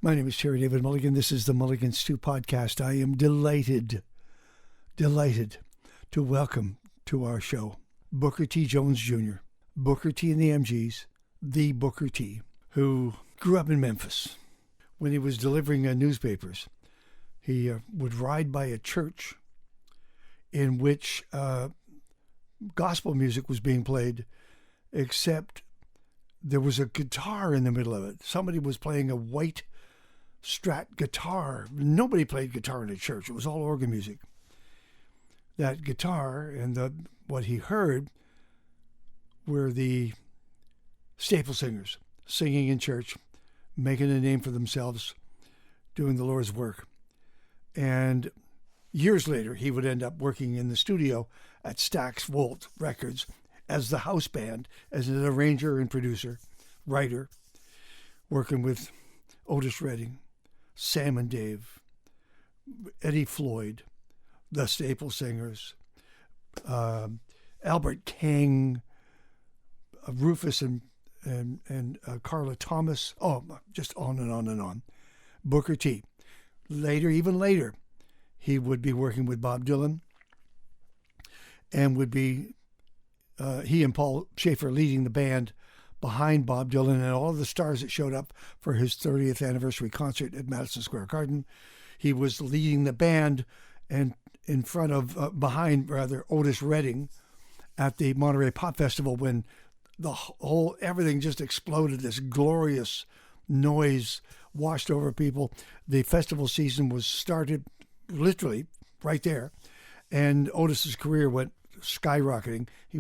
My name is Terry David Mulligan. This is the Mulligan Stew Podcast. I am delighted to welcome to our show Booker T. Jones Jr., Booker T. and the MGs, the Booker T., who grew up in Memphis. When he was delivering newspapers, he would ride by a church in which gospel music was being played, except there was a guitar in the middle of it. Somebody was playing a white Strat guitar. Nobody played guitar in a church. It was all organ music. That guitar and what he heard were the staple singers singing in church, making a name for themselves, doing the Lord's work. And years later, he would end up working in the studio at Stax Volt Records as the house band, as an arranger and producer, writer, working with Otis Redding, Sam and Dave, Eddie Floyd, the staple singers, Albert King, Rufus and Carla Thomas. Oh, just on and on and on. Booker T. Even later, he would be working with Bob Dylan, and would be he and Paul Schaefer leading the band behind Bob Dylan and all of the stars that showed up for his 30th anniversary concert at Madison Square Garden. He was leading the band and behind Otis Redding at the Monterey Pop Festival when everything just exploded. This glorious noise washed over people. The festival season was started literally right there, and Otis's career went skyrocketing. He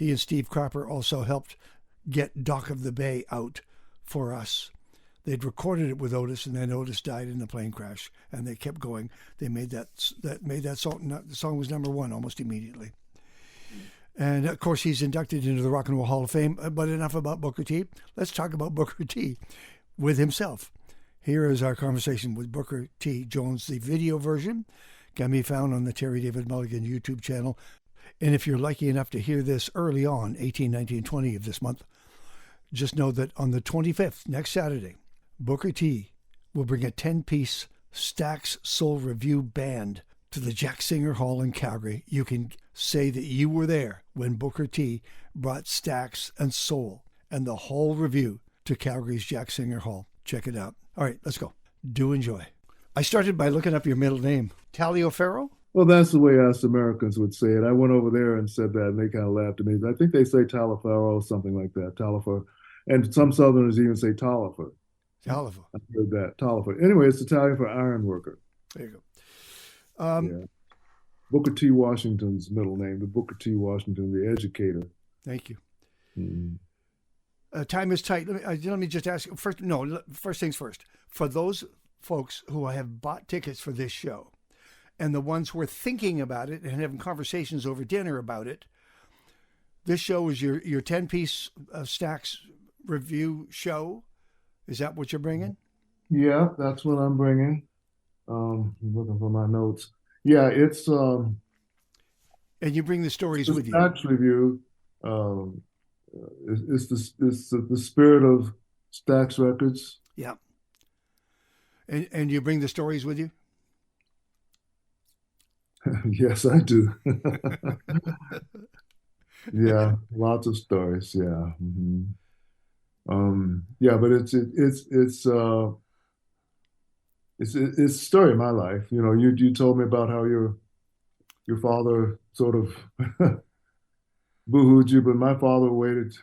and Steve Cropper also helped get Dock of the Bay out for us. They'd recorded it with Otis, and then Otis died in a plane crash, and they kept going. They made that song. The song was number one almost immediately. And of course, he's inducted into the Rock and Roll Hall of Fame. But enough about Booker T. Let's talk about Booker T. with himself. Here is our conversation with Booker T. Jones. The video version can be found on the Terry David Mulligan YouTube channel. And if you're lucky enough to hear this early on, 18, 19, 20 of this month, just know that on the 25th, next Saturday, Booker T. will bring a 10-piece Stax Soul Revue band to the Jack Singer Hall in Calgary. You can say that you were there when Booker T. brought Stax and Soul and the whole Revue to Calgary's Jack Singer Hall. Check it out. All right, let's go. Do enjoy. I started by looking up your middle name. Taliaferro? Well, that's the way us Americans would say it. I went over there and said that, and they kind of laughed at me. I think they say Taliaferro, something like that, Taliaferro. And some Southerners even say Taliafer. Taliafer. I heard that, Taliafer. Anyway, it's Italian for iron worker. There you go. Yeah. Booker T. Washington's middle name, the Booker T. Washington, the educator. Thank you. Mm-hmm. Time is tight. Let me just ask you first things first. For those folks who have bought tickets for this show, and the ones who are thinking about it and having conversations over dinner about it, this show is your 10-piece Stax Revue show. Is that what you're bringing? Yeah, that's what I'm bringing. I'm looking for my notes. Yeah, it's... and you bring the stories with you. Stax Revue is the spirit of Stax Records. Yeah. And you bring the stories with you? Yes, I do. Yeah, lots of stories. Yeah. Mm-hmm. Yeah, but it's a story of my life. You know, you told me about how your father sort of boo-hooed you, but my father waited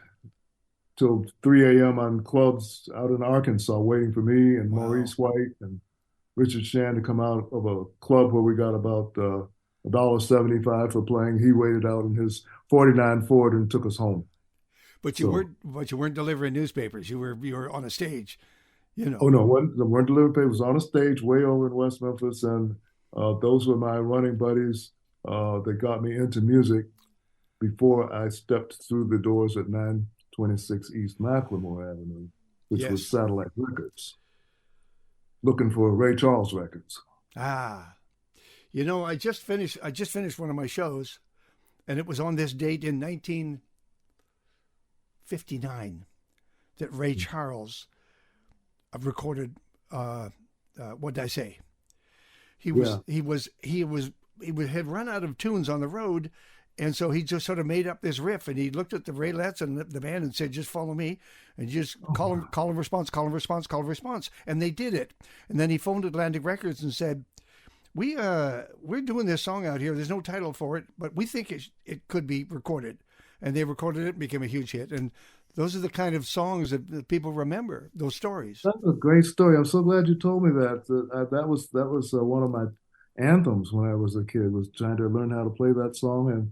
till 3 a.m. on clubs out in Arkansas waiting for me and Maurice White and Richard Shan to come out of a club where we got about $1.75 for playing. He waited out in his 49 Ford and took us home. But you weren't delivering newspapers. You were on a stage, you know. Oh no, weren't delivering papers. On a stage way over in West Memphis, and those were my running buddies that got me into music before I stepped through the doors at 926 East Macklemore Avenue, which was Satellite Records, looking for Ray Charles records. You know, I just finished one of my shows, and it was on this date in 1959 that Ray Charles recorded. What did I say? He Yeah. had run out of tunes on the road, and so he just sort of made up this riff, and he looked at the Raylettes and the band and said, "Just follow me, and just call him response," and they did it. And then he phoned Atlantic Records and said, we're doing this song out here. There's no title for it, but we think it could be recorded. And they recorded it and became a huge hit. And those are the kind of songs that people remember, those stories. That's a great story. I'm so glad you told me that. That was one of my anthems when I was a kid, was trying to learn how to play that song.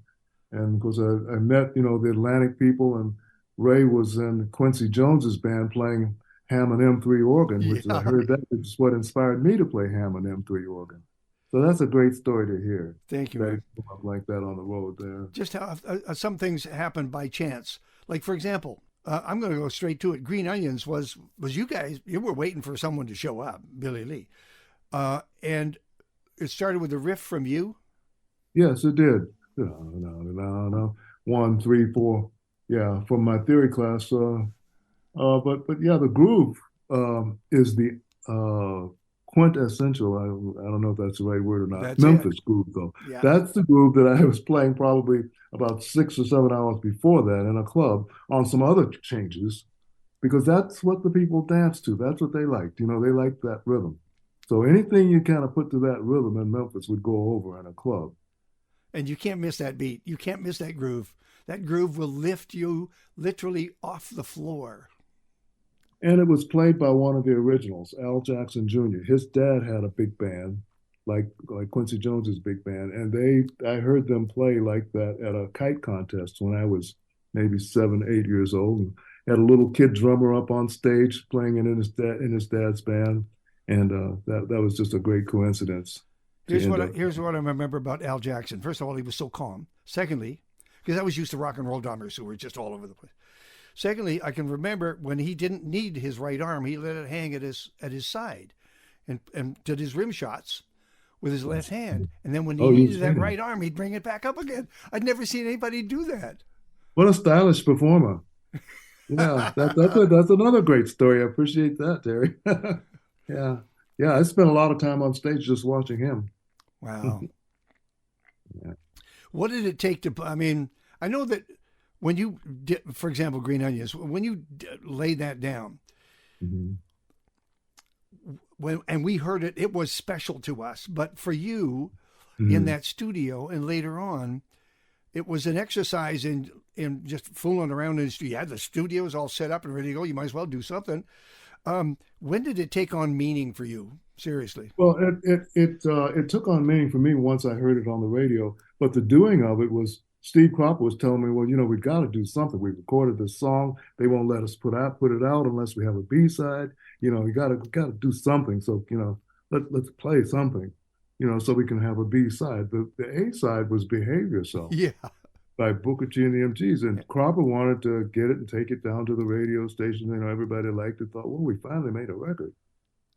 And of course, I met, the Atlantic people, and Ray was in Quincy Jones's band playing Hammond M3 organ, which I heard that is what inspired me to play Hammond M3 organ. So that's a great story to hear. Thank you, man. Like that on the road there. Just how some things happen by chance. Like, for example, I'm going to go straight to it. Green Onions was you guys, you were waiting for someone to show up, Billy Lee. And it started with a riff from you? Yes, it did. No. 1, 3, 4. Yeah, from my theory class. But yeah, the groove is the quintessential. I don't know if that's the right word or not. That's Memphis it. groove, though. Yeah. That's the groove that I was playing probably about 6 or 7 hours before that in a club on some other changes, because that's what the people dance to. That's what they liked. They liked that rhythm. So anything you kind of put to that rhythm in Memphis would go over in a club. And you can't miss that beat. You can't miss that groove. That groove will lift you literally off the floor. And it was played by one of the originals, Al Jackson Jr. His dad had a big band, like Quincy Jones's big band, and I heard them play like that at a kite contest when I was maybe 7, 8 years old, and had a little kid drummer up on stage playing in his dad's band, and that was just a great coincidence. Here's what I remember about Al Jackson. First of all, he was so calm. Secondly, because I was used to rock and roll drummers who were just all over the place. Secondly, I can remember when he didn't need his right arm, he let it hang at his side, and did his rim shots with his left hand. And then when he needed that right arm, he'd bring it back up again. I'd never seen anybody do that. What a stylish performer! Yeah, that's another great story. I appreciate that, Terry. Yeah. I spent a lot of time on stage just watching him. Wow. Yeah. What did it take to? I mean, I know that. When you did, for example, Green Onions, when you laid that down, mm-hmm. and we heard it, it was special to us. But for you, mm-hmm. in that studio and later on, it was an exercise in just fooling around in the studio. You had the studios all set up and ready to go. You might as well do something. When did it take on meaning for you? Seriously. Well, it took on meaning for me once I heard it on the radio. But the doing of it was. Steve Cropper was telling me, well, we got to do something. We recorded this song. They won't let us put it out unless we have a B-side. We got to do something. So, let's play something, so we can have a B-side. The A-side was Behave Yourself. Yeah. By Booker T and the MGs. And Cropper wanted to get it and take it down to the radio station. Everybody liked it, thought, well, we finally made a record.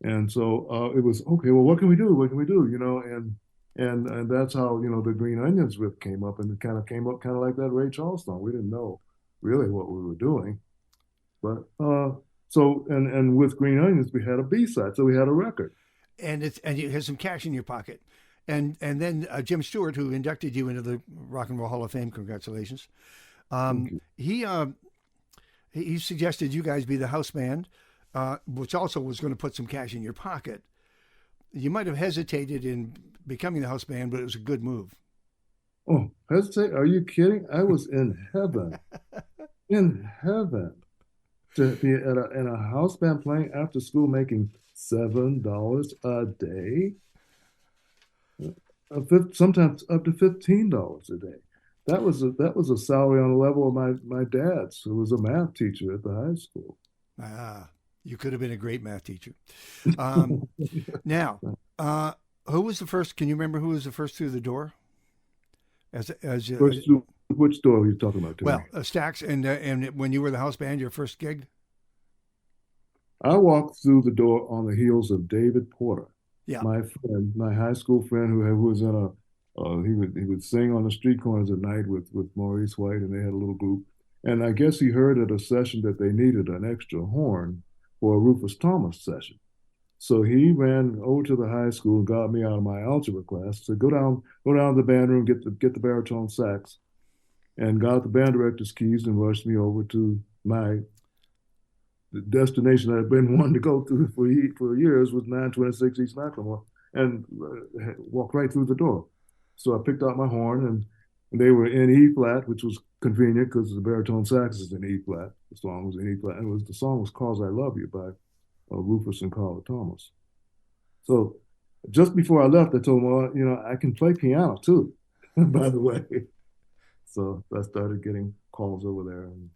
And so it was, okay, well, what can we do? What can we do? And that's how, the Green Onions riff came up, and it kind of came up kind of like that Ray Charles song. We didn't know really what we were doing. But so with Green Onions, we had a B-side, so we had a record. And you had some cash in your pocket. And then Jim Stewart, who inducted you into the Rock and Roll Hall of Fame, congratulations. He suggested you guys be the house band, which also was going to put some cash in your pocket. You might have hesitated in becoming the house band, but it was a good move. Oh, hesitate? Are you kidding? I was in heaven. In heaven. To be in a house band playing after school, making $7 a day. Sometimes up to $15 a day. That was a salary on the level of my dad's, who was a math teacher at the high school. You could have been a great math teacher. Now, who was the first? Can you remember who was the first through the door? Which door are you talking about? Well, Stax, and when you were the house band, your first gig. I walked through the door on the heels of David Porter. Yeah, my friend, my high school friend, who was in he would sing on the street corners at night with Maurice White, and they had a little group. And I guess he heard at a session that they needed an extra horn, for a Rufus Thomas session. So he ran over to the high school and got me out of my algebra class. So go down to the band room, get the baritone sax, and got the band director's keys and rushed me over to my destination that I'd been wanting to go to for years, was 926 East Macklemore, and walked right through the door. So I picked out my horn, and they were in E flat, which was convenient because the baritone sax is in E flat. The song was in E flat, and the song was "Cause I Love You" by Rufus and Carla Thomas. So just before I left, I told them, well, I can play piano too, by the way. So I started getting calls over there, and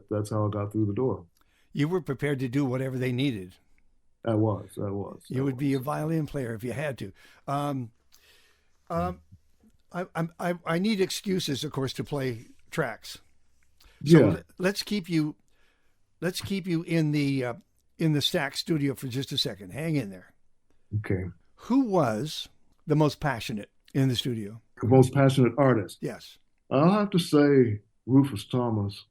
that's how I got through the door. You were prepared to do whatever they needed. I was. You would be a violin player if you had to. I need excuses, of course, to play tracks. So yeah. Let's keep you in the Stax studio for just a second. Hang in there. Okay. Who was the most passionate in the studio? The most passionate artist? Yes. I'll have to say Rufus Thomas.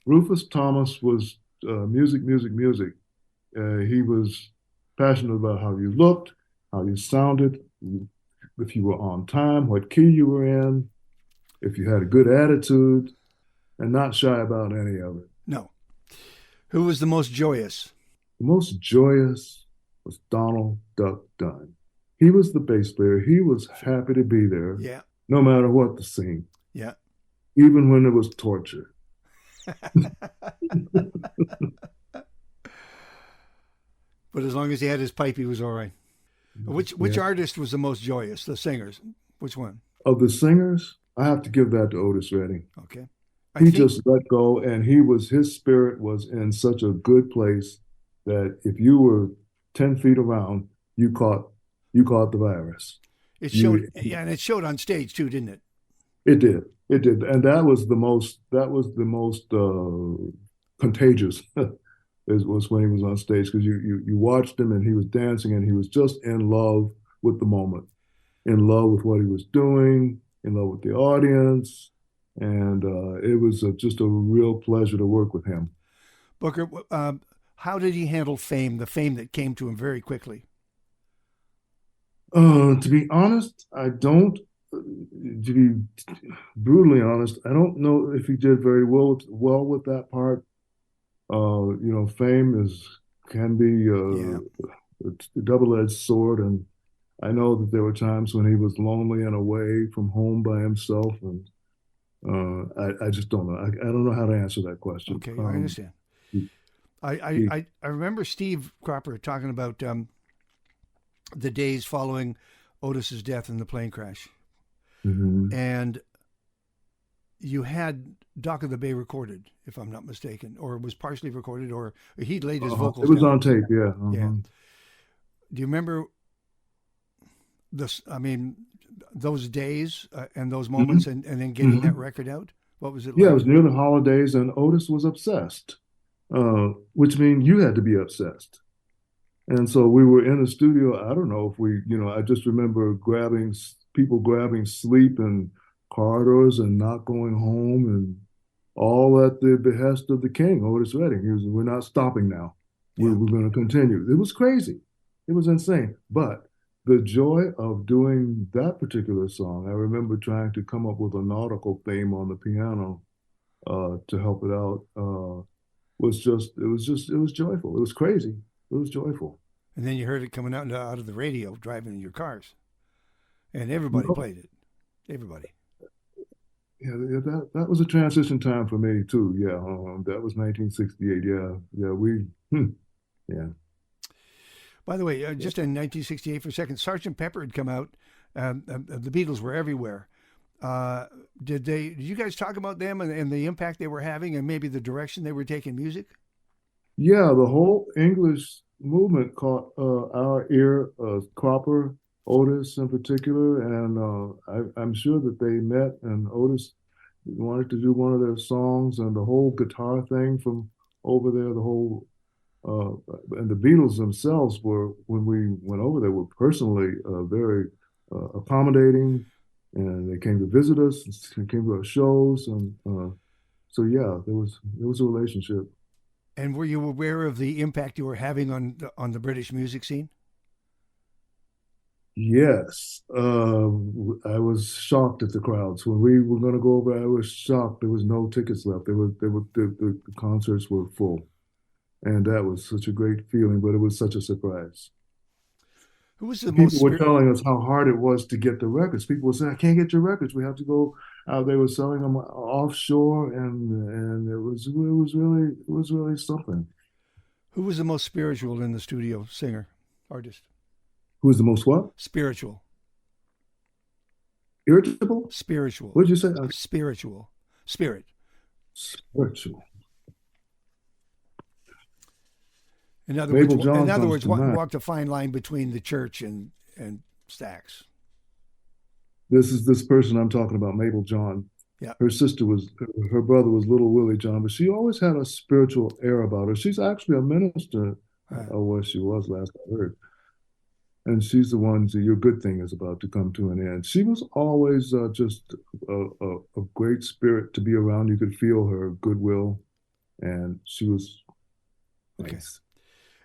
Rufus Thomas was music. He was passionate about how you looked, how you sounded, if you were on time, what key you were in, if you had a good attitude, and not shy about any of it. No. Who was the most joyous? The most joyous was Donald Duck Dunn. He was the bass player. He was happy to be there. Yeah. No matter what the scene. Yeah. Even when it was torture. But as long as he had his pipe, he was all right. Which artist was the most joyous? The singers. Which one? Of the singers, I have to give that to Otis Redding. Okay. He just let go, and his spirit was in such a good place that if you were 10 feet around, you caught the virus. It showed, and it showed on stage too, didn't it? It did, and that was the most contagious. was when he was on stage, because you watched him and he was dancing and he was just in love with the moment, in love with what he was doing, in love with the audience. And it was just a real pleasure to work with him. Booker, how did he handle fame, the fame that came to him very quickly? To be honest, I don't. To be brutally honest, I don't know if he did very well with that part. Fame can be a double-edged sword, and I know that there were times when he was lonely and away from home by himself, and I just don't know. I don't know how to answer that question. Okay, I understand. I remember Steve Cropper talking about the days following Otis's death in the plane crash, and you had Dock of the Bay recorded, if I'm not mistaken, or it was partially recorded, or he laid his vocals. It was on tape, yeah. Yeah. Do you remember those days and those moments, and then getting that record out? What was it like? Yeah, it was near the holidays, and Otis was obsessed, which means you had to be obsessed. And so we were in the studio. I don't know if I just remember people grabbing sleep in corridors and not going home, and all at the behest of the king, Otis Redding. We're not stopping now. Yeah. We're going to continue. It was crazy. It was insane. But the joy of doing that particular song, I remember trying to come up with a nautical theme on the piano to help it out. It was joyful. It was crazy. It was joyful. And then you heard it coming out of the radio, driving in your cars, and everybody played it. Everybody. Yeah, that was a transition time for me too. Yeah, that was 1968. Yeah. By the way, just in 1968 for a second, Sgt. Pepper had come out. The Beatles were everywhere. Did you guys talk about them and the impact they were having, and maybe the direction they were taking music? Yeah, the whole English movement caught our ear, Cropper, Otis in particular, and I'm sure that they met, and Otis wanted to do one of their songs, and the whole guitar thing from over there, and the Beatles themselves were, when we went over there, were personally very accommodating, and they came to visit us, and came to our shows, and so yeah, there was a relationship. And were you aware of the impact you were having on the British music scene? Yes, I was shocked at the crowds when we were going to go over. I was shocked. There was no tickets left. The concerts were full, and that was such a great feeling. But it was such a surprise. Who was the People most were telling us how hard it was to get the records. People were saying, "I can't get your records. We have to go." They were selling them offshore, and it was really something. who was the most spiritual in the studio, singer, artist? Who was the most what? Spiritual. Irritable? Spiritual. What did you say? Spiritual. Spirit. Spiritual. In other Mabel words, John in other comes words, to mind. walked a fine line between the church and Stax. This is this person I'm talking about, Mabel John. Yeah. Her brother was Little Willie John, but she always had a spiritual air about her. She's actually a minister, or she was last I heard. And she's the one that your good thing is about to come to an end. She was always just a great spirit to be around. You could feel her goodwill, and she was nice.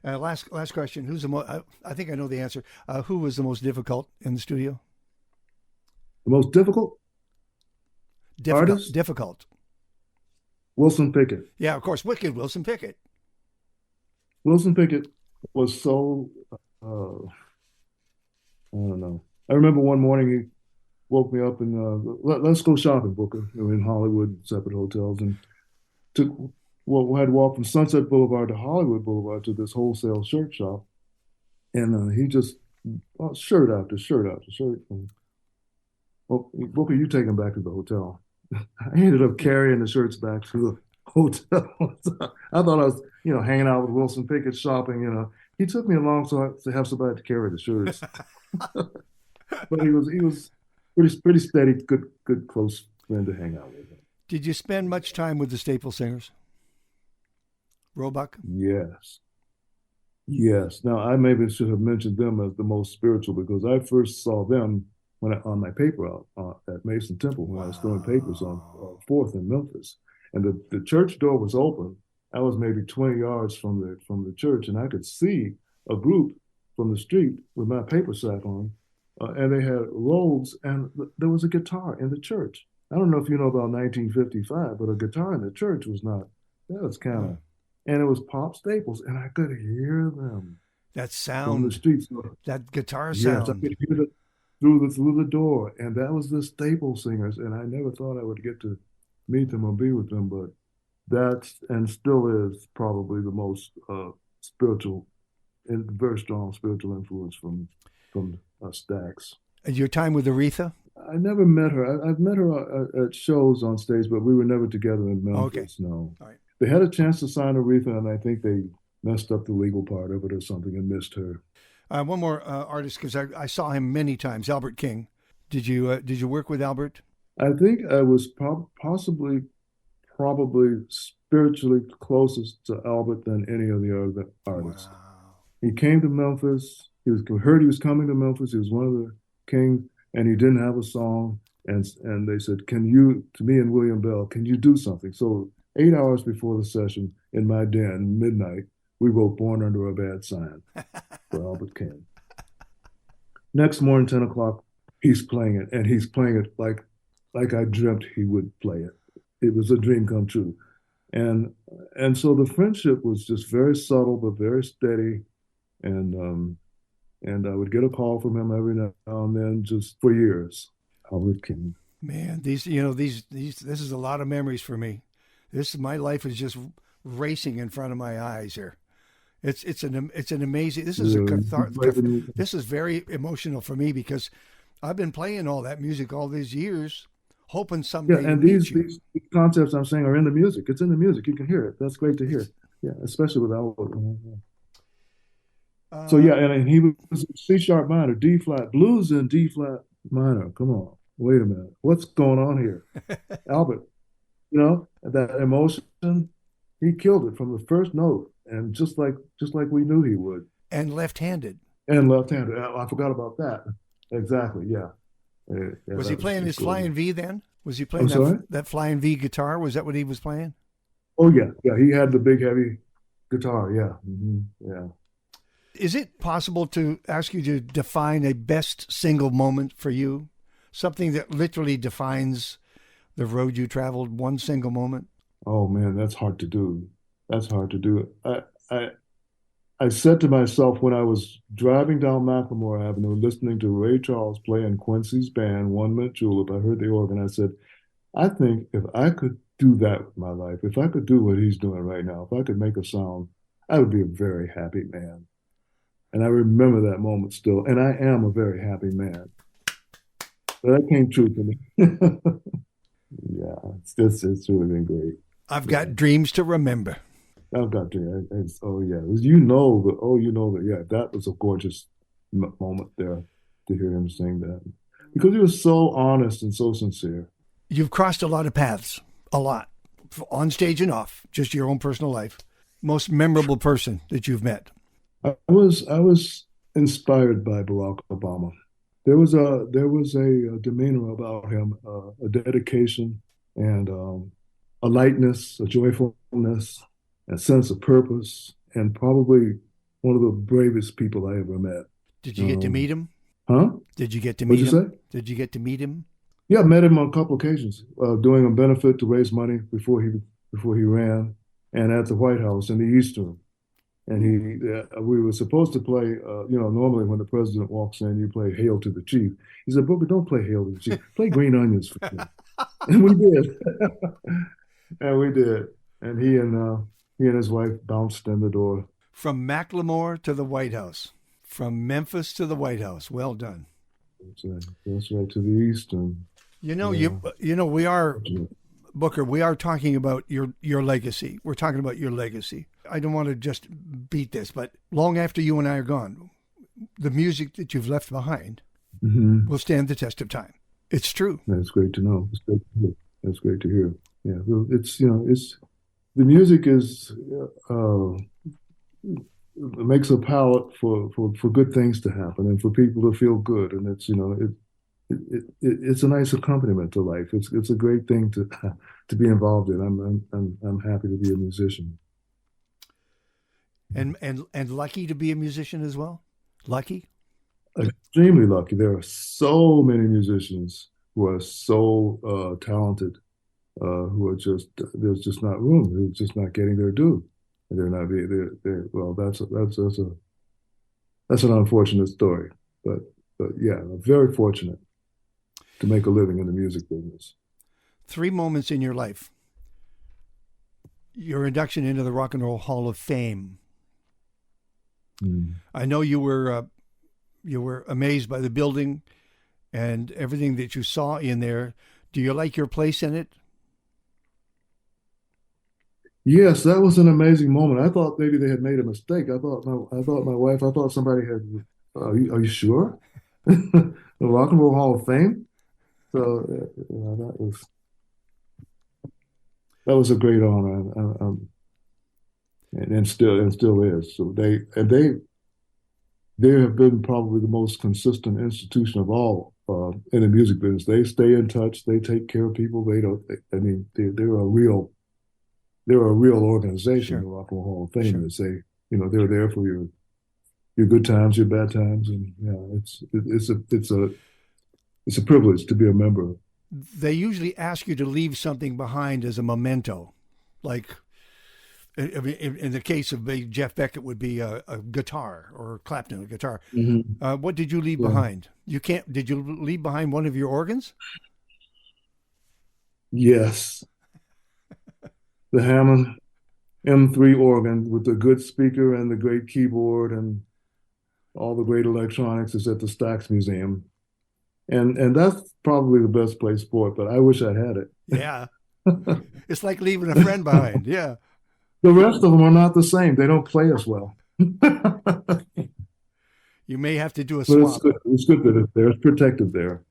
Okay. Last question. Who's the most? I think I know the answer. Who was the most difficult in the studio? The most difficult artist? Difficult. Wilson Pickett. Yeah, of course. Wicked Wilson Pickett. Wilson Pickett was so, I don't know. I remember one morning he woke me up and let's go shopping, Booker. We were in Hollywood, separate hotels, and we had to walk from Sunset Boulevard to Hollywood Boulevard to this wholesale shirt shop, and he just shirt after shirt after shirt. And, well, Booker, you take him back to the hotel. I ended up carrying the shirts back to the hotel. I thought I was, hanging out with Wilson Pickett shopping. He took me along to have somebody to carry the shirts. But he was pretty steady, good close friend to hang out with. Did you spend much time with the Staple Singers? Roebuck? Yes. Yes. Now I maybe should have mentioned them as the most spiritual because I first saw them on my paper route at Mason Temple when I was throwing papers on 4th in Memphis, and the church door was open. I was maybe 20 yards from the church, and I could see a group from the street with my paper sack on, and they had robes, and there was a guitar in the church. I don't know if you know about 1955, but a guitar in the church was kind of, and it was Pop Staples, and I could hear them. That sound from the streets. That guitar sound. Yes, I could hear it through the door, and that was the Staple Singers, and I never thought I would get to meet them or be with them, but that's and still is probably the most spiritual and very strong spiritual influence from Stax. Your time with Aretha? I never met her. I've met her at shows on stage, but we were never together in Memphis. Okay. No. All right. They had a chance to sign Aretha, and I think they messed up the legal part of it or something and missed her. One more artist, because I saw him many times, Albert King. Did you work with Albert? I think I was probably spiritually closest to Albert than any of the other artists. Wow. He came to Memphis. Heard he was coming to Memphis. He was one of the kings, and he didn't have a song. And they said, to me and William Bell, can you do something? So 8 hours before the session in my den, midnight, we wrote Born Under a Bad Sign for Albert King. Next morning, 10 o'clock, he's playing it, and he's playing it like I dreamt he would play it. It was a dream come true. And so the friendship was just very subtle but very steady. And I would get a call from him every now and then, just for years. Albert King. Man, this is a lot of memories for me. My life is just racing in front of my eyes here. It's an amazing. This is this is very emotional for me because I've been playing all that music all these years, hoping someday. Yeah, and these concepts I'm saying are in the music. It's in the music. You can hear it. That's great to hear. Yeah, especially with Albert. So yeah, and he was C sharp minor, D flat, blues in D flat minor. Come on, wait a minute, what's going on here? Albert, that emotion, he killed it from the first note, and just like we knew he would. And left-handed. I forgot about that. Exactly. Yeah. Was he playing his Flying V then? Was he playing that Flying V guitar? Was that what he was playing? Oh yeah, yeah. He had the big heavy Guitar, yeah. Yeah. Is it possible to ask you to define a best single moment for you? Something that literally defines the road you traveled, one single moment? Oh man, that's hard to do. That's hard to do. I I said to myself when I was driving down Macklemore Avenue, listening to Ray Charles play in Quincy's band, One Minute Julep, I heard the organ. I said, I think if I could do that with my life, if I could do what he's doing right now, if I could make a sound, I would be a very happy man. And I remember that moment still. And I am a very happy man. So that came true to me. Yeah, it's really been great. I've Yeah. got dreams to remember. I've got to. Oh yeah, you know that. Oh, you know that. Yeah, that was a gorgeous moment there to hear him sing that because he was so honest and so sincere. You've crossed a lot of paths, a lot, on stage and off, just your own personal life. Most memorable person that you've met? I was inspired by Barack Obama. There was a demeanor about him, a dedication and a lightness, a joyfulness, a sense of purpose, and probably one of the bravest people I ever met. Did you get to meet him? Huh? Did you get to What'd meet you him? say? Did you get to meet him? Yeah, I met him on a couple occasions, doing a benefit to raise money before he ran, and at the White House in the East Room. And we were supposed to play, normally when the president walks in, you play Hail to the Chief. He said, Booker, don't play Hail to the Chief. Play Green Onions for me. And we did. And we did. And he and his wife bounced in the door. From Macklemore to the White House. From Memphis to the White House. Well done. That's right to the east. And we are, Booker, we are talking about your legacy. We're talking about your legacy. I don't want to just beat this, but long after you and I are gone, the music that you've left behind will stand the test of time. It's true. That's great to know. It's great to hear. That's great to hear. Yeah, well, it's the music is makes a palette for good things to happen and for people to feel good, and it's a nice accompaniment to life. It's a great thing to be involved in. I'm happy to be a musician. And lucky to be a musician as well. Lucky. Extremely lucky. There are so many musicians who are so talented, who are just there's just not room. They're just not getting their due. And they're not being. Well, that's an unfortunate story. But yeah, I'm very fortunate to make a living in the music business. 3 moments in your life. Your induction into the Rock and Roll Hall of Fame. I know you were amazed by the building and everything that you saw in there. Do you like your place in it? Yes, that was an amazing moment. I thought maybe they had made a mistake. I thought my wife. I thought somebody had. Are you sure? The Rock and Roll Hall of Fame. So that was a great honor, and still is. So they have been probably the most consistent institution of all in the music business. They stay in touch. They take care of people. They don't. They're a real organization. Sure. The Rock and Roll Hall of Fame. Sure. They're there for your good times, your bad times, and it's a privilege to be a member. They usually ask you to leave something behind as a memento, like in the case of Jeff Beck, it would be a guitar, or Clapton, a guitar. What did you leave behind? Did you leave behind one of your organs? Yes. The Hammond M3 organ with the good speaker and the great keyboard and all the great electronics is at the Stax Museum. And that's probably the best place for it, but I wish I had it. Yeah. It's like leaving a friend behind. Yeah. The rest of them are not the same. They don't play as well. You may have to do a swap. But it's good that it's there. It's protected there.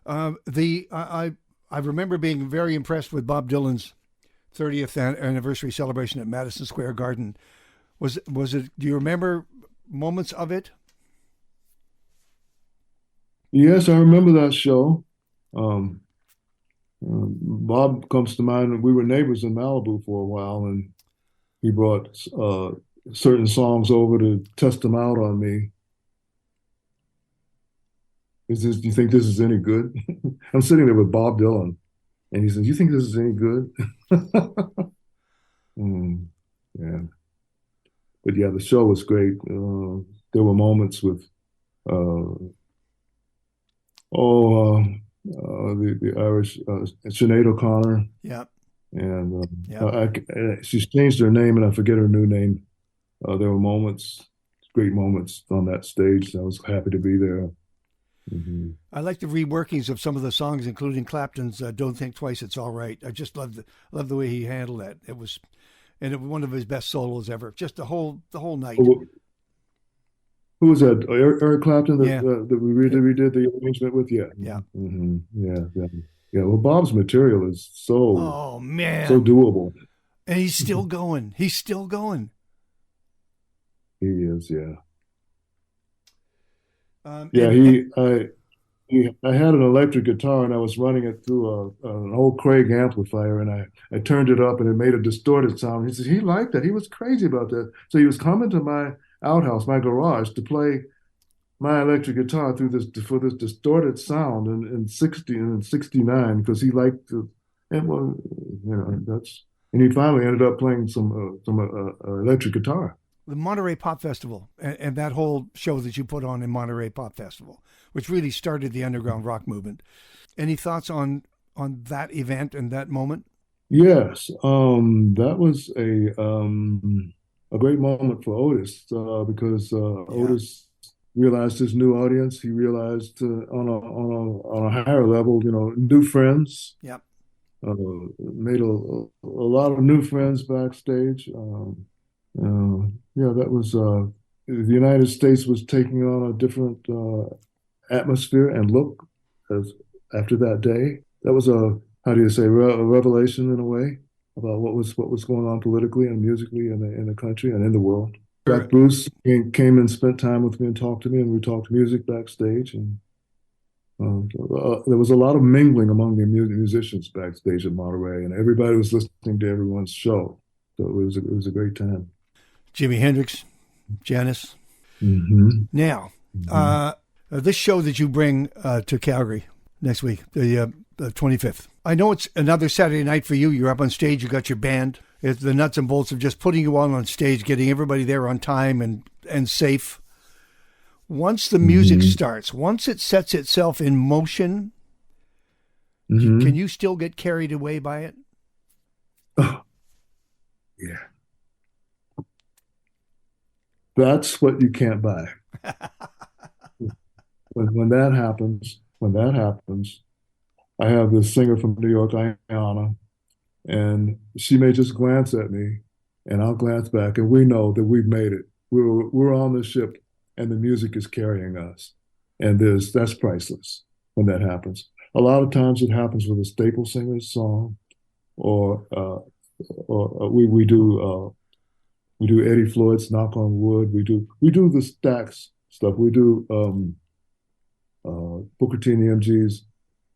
I remember being very impressed with Bob Dylan's 30th anniversary celebration at Madison Square Garden. Was it? Do you remember moments of it? Yes, I remember that show. Bob comes to mind. We were neighbors in Malibu for a while, and he brought certain songs over to test them out on me. Do you think this is any good? I'm sitting there with Bob Dylan, and he says, "You think this is any good?" Mm, yeah, but yeah, the show was great. There were moments with uh, the Irish Sinead O'Connor, Yeah, and yeah. she's changed her name, and I forget her new name. There were moments, great moments on that stage. I was happy to be there. Hmm. I like the reworkings of some of the songs, including Clapton's "Don't Think Twice, It's All Right." I just love the way he handled that. It was one of his best solos ever. Just the whole night. Who was that? Eric Clapton Yeah, that we did the arrangement with? Yeah. yeah. Yeah, yeah. Yeah. Well, Bob's material is Oh so man, doable. and he's still going. He's still going. He is, yeah. Yeah, And I had an electric guitar and I was running it through an old Craig amplifier and I turned it up and it made a distorted sound. He says he liked that. He was crazy about that. So he was coming to my outhouse, my garage, to play my electric guitar through this for this distorted sound in 60 and 69 because he liked the and well, that's and he finally ended up playing some electric guitar. the Monterey Pop Festival and that whole show that you put on in Monterey Pop Festival, which really started the underground rock movement. Any thoughts on that event and that moment? Yes, that was a great moment for Otis because Yeah, Otis realized his new audience. He realized on a higher level, new friends. yeah. Made a lot of new friends backstage. Yeah, that was the United States was taking on a different atmosphere and look as after that day. That was a how do you say a revelation in a way about what was going on politically and musically in the country and in the world. Sure. Jack Bruce came and spent time with me and talked to me, and we talked music backstage. And there was a lot of mingling among the musicians backstage at Monterey, and everybody was listening to everyone's show. So it was a great time. Jimi Hendrix, Janis. Hmm. Now, Hmm. uh, this show that you bring to Calgary next week, the 25th. I know it's another Saturday night for you. You're up on stage. You got your band. It's the nuts and bolts of just putting you all on stage, getting everybody there on time and safe. Once the music Hmm. starts, once it sets itself in motion, can Hmm. you still get carried away by it? Oh, yeah, that's what you can't buy. When that happens, I have this singer from New York, Ayana, and she may just glance at me, and I'll glance back, and we know that we've made it. We're on the ship, and the music is carrying us, and that's priceless when that happens. A lot of times it happens with a staple singer's song, or we do Eddie Floyd's "Knock on Wood." We do the Stax stuff. We do Booker T and the MG's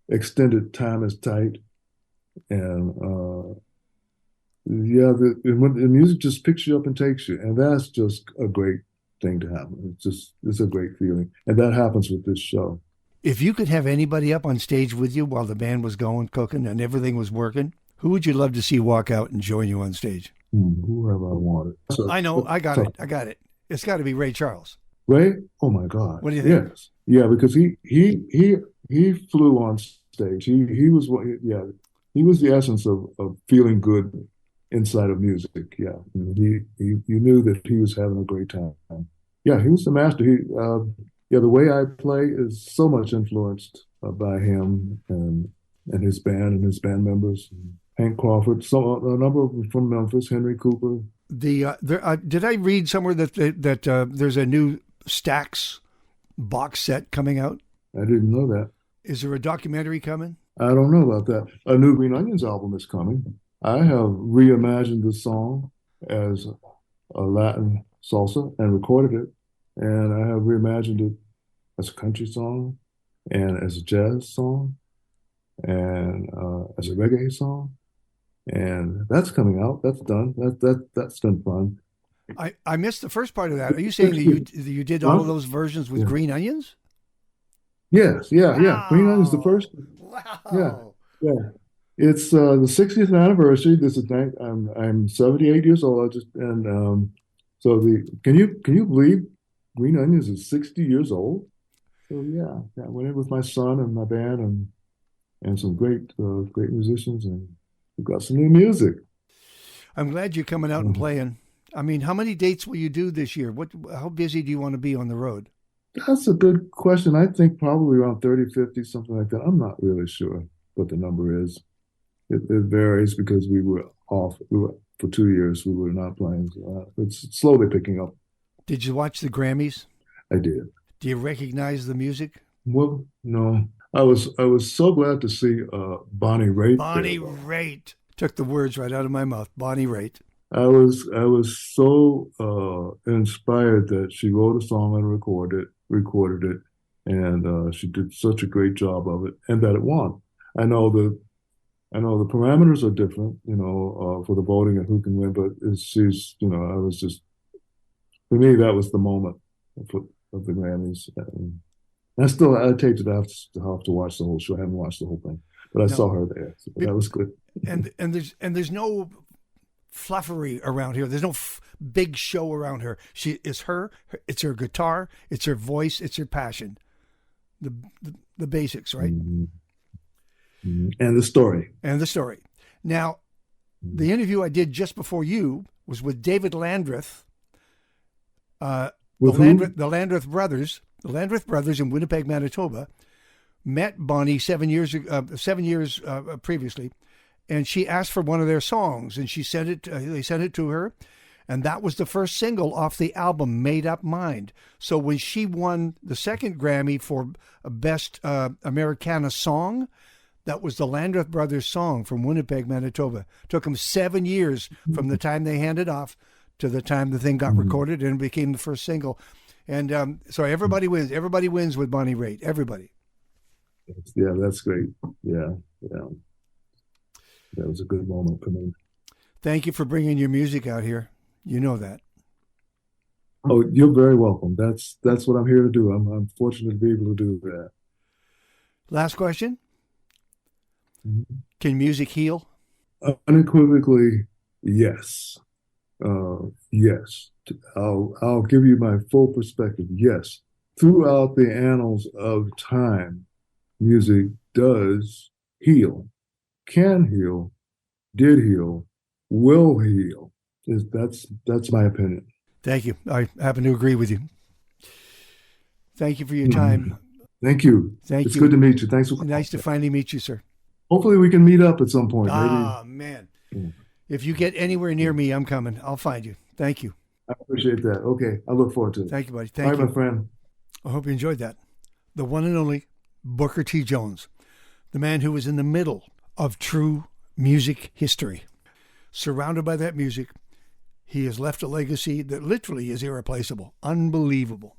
"Extended Time is Tight," and yeah, when the music just picks you up and takes you, and that's just a great thing to happen. It's a great feeling, and that happens with this show. If you could have anybody up on stage with you while the band was going, cooking, and everything was working, who would you love to see walk out and join you on stage? Who have I wanted? So, I know. I got so it. I got it. It's got to be Ray Charles. Ray, oh my God, What do you think? yes, yeah, because he flew on stage. He was what, yeah, he was the essence of feeling good inside of music. Yeah, he you knew that he was having a great time. Yeah, he was the master. Yeah, the way I play is so much influenced by him and his band and his band members. Hank Crawford, a number of them from Memphis, Henry Cooper. Did I read somewhere that there's a new Stax box set coming out? I didn't know that. Is there a documentary coming? I don't know about that. A new Green Onions album is coming. I have reimagined the song as a Latin salsa and recorded it. And I have reimagined it as a country song and as a jazz song and as a reggae song. and that's coming out. That's done. That's been fun. I missed the first part of that. Are you saying that you did all of Huh? those versions with Yeah. green onions? Yes, yeah, yeah. Green Onion is the Wow. first. Yeah, Wow. yeah. It's the 60th anniversary. This is I'm 78 years old. So the can you believe Green Onions is 60 years old? So yeah, I went in with my son and my band and some great musicians, and we've got some new music. I'm glad you're coming out and Um, playing. I mean, how many dates will you do this year? How busy do you want to be on the road? That's a good question. I think probably around 30, 50, something like that. I'm not really sure what the number is. It varies because we were off. We were for 2 years. We were not playing. So, it's slowly picking up. Did you watch the Grammys? I did. Do you recognize the music? Well, no, I was so glad to see Bonnie Raitt there, Bonnie though. Raitt. Took the words right out of my mouth. Bonnie Raitt. I was so inspired that she wrote a song and recorded it, and she did such a great job of it, and that it won. I know the I know the parameters are different, for the voting and who can win, but I was just, for me, that was the moment of, of the Grammys. And I taped it after to have to watch the whole show. I haven't watched the whole thing, but I No. saw her there. So that was good. And there's no fluffery around here. There's no big show around her. She is her. It's her guitar. It's her voice. It's her passion. The basics, right? Mhm. And the story. And the story. Now, the interview I did just before you was with David Landreth, With who? The Landreth brothers. The Landreth brothers in Winnipeg, Manitoba, met Bonnie 7 years previously, and she asked for one of their songs, and she sent it. They sent it to her, and that was the first single off the album "Made Up Mind." So when she won the second Grammy for Best Americana Song, that was the Landreth Brothers song from Winnipeg, Manitoba. Took them 7 years from the time they handed off to the time the thing got Mhm. recorded and became the first single. And so everybody wins. Everybody wins with Bonnie Raitt. Everybody. Yeah, that's great. Yeah, yeah. That was a good moment for me. Thank you for bringing your music out here. You know that. Oh, you're very welcome. That's what I'm here to do. I'm fortunate to be able to do that. Last question. Mhm. Can music heal? Unequivocally, yes. Yes. I'll give you my full perspective. Yes. Throughout the annals of time, music does heal, can heal, did heal, will heal. That's my opinion. Thank you. I happen to agree with you. Thank you for your time. Thank you. Thank It's you. good to meet you. Thanks for Nice to calling. finally meet you, sir. Hopefully we can meet up at some point. Maybe. Ah, man. Yeah. If you get anywhere near me, I'm coming. I'll find you. Thank you. I appreciate that. Okay. I look forward to it. Thank you, buddy. All Thank right, you. my friend. I hope you enjoyed that. The one and only Booker T. Jones, the man who was in the middle of true music history. Surrounded by that music, he has left a legacy that literally is irreplaceable. Unbelievable.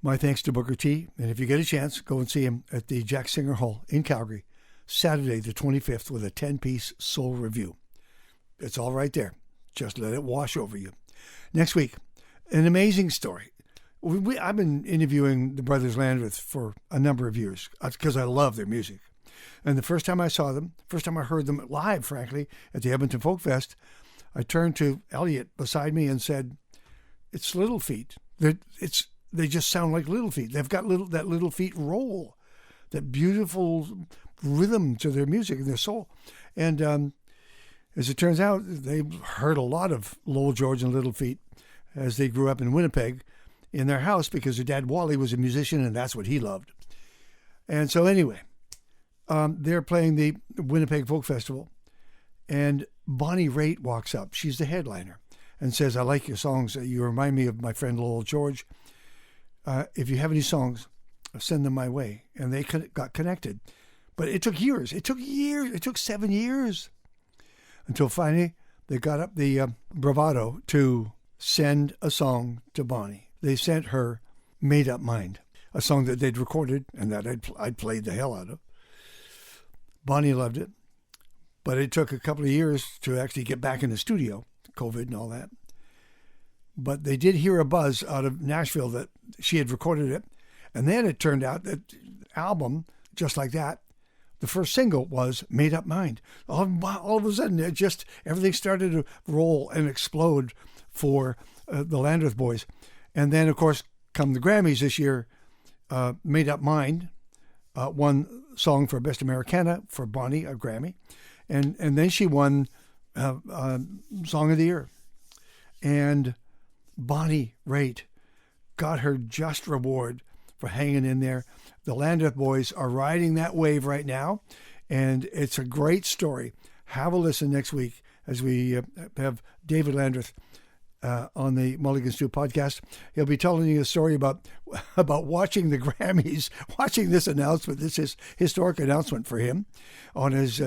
My thanks to Booker T. And if you get a chance, go and see him at the Jack Singer Hall in Calgary, Saturday the 25th with a 10-piece soul review. It's all right there. Just let it wash over you. Next week, an amazing story. I've been interviewing the Brothers Landreth for a number of years because I love their music. And the first time I saw them, first time I heard them live, frankly, at the Edmonton Folk Fest, I turned to Elliot beside me and said, "It's Little Feat. They just sound like Little Feat. They've got that Little Feat roll, that beautiful rhythm to their music and their soul." And as it turns out, they heard a lot of Lowell George and Little Feat as they grew up in Winnipeg in their house because their dad Wally was a musician and that's what he loved. And so anyway, they're playing the Winnipeg Folk Festival, and Bonnie Raitt walks up. She's the headliner and says, "I like your songs. You remind me of my friend Lowell George. If you have any songs, send them my way." And they got connected. But it took years. It took years. It took 7 years until finally they got up the bravado to send a song to Bonnie. They sent her "Made Up Mind," a song that they'd recorded and that I'd played the hell out of. Bonnie loved it. But it took a couple of years to actually get back in the studio, COVID and all that. But they did hear a buzz out of Nashville that she had recorded it. And then it turned out that the album, just like that, the first single was Made Up Mind. All of a sudden, everything started to roll and explode for the Landreth boys. And then, of course, come the Grammys this year, Made Up Mind won Song for Best Americana for Bonnie, a Grammy. And then she won Song of the Year. And Bonnie Raitt got her just reward for hanging in there. The Landreth boys are riding that wave right now, and it's a great story. Have a listen next week as we have David Landreth on the Mulligan Stew podcast. He'll be telling you a story about watching the Grammys, watching this announcement. This is historic announcement for him on his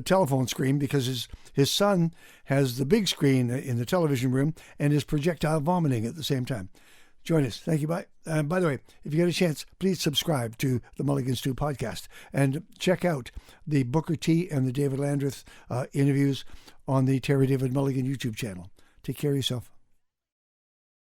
telephone screen, because his son has the big screen in the television room and is projectile vomiting at the same time. Join us. Thank you. Bye. By the way, if you get a chance, please subscribe to the Mulligan Stew podcast and check out the Booker T and the David Landreth interviews on the Terry David Mulligan YouTube channel. Take care of yourself.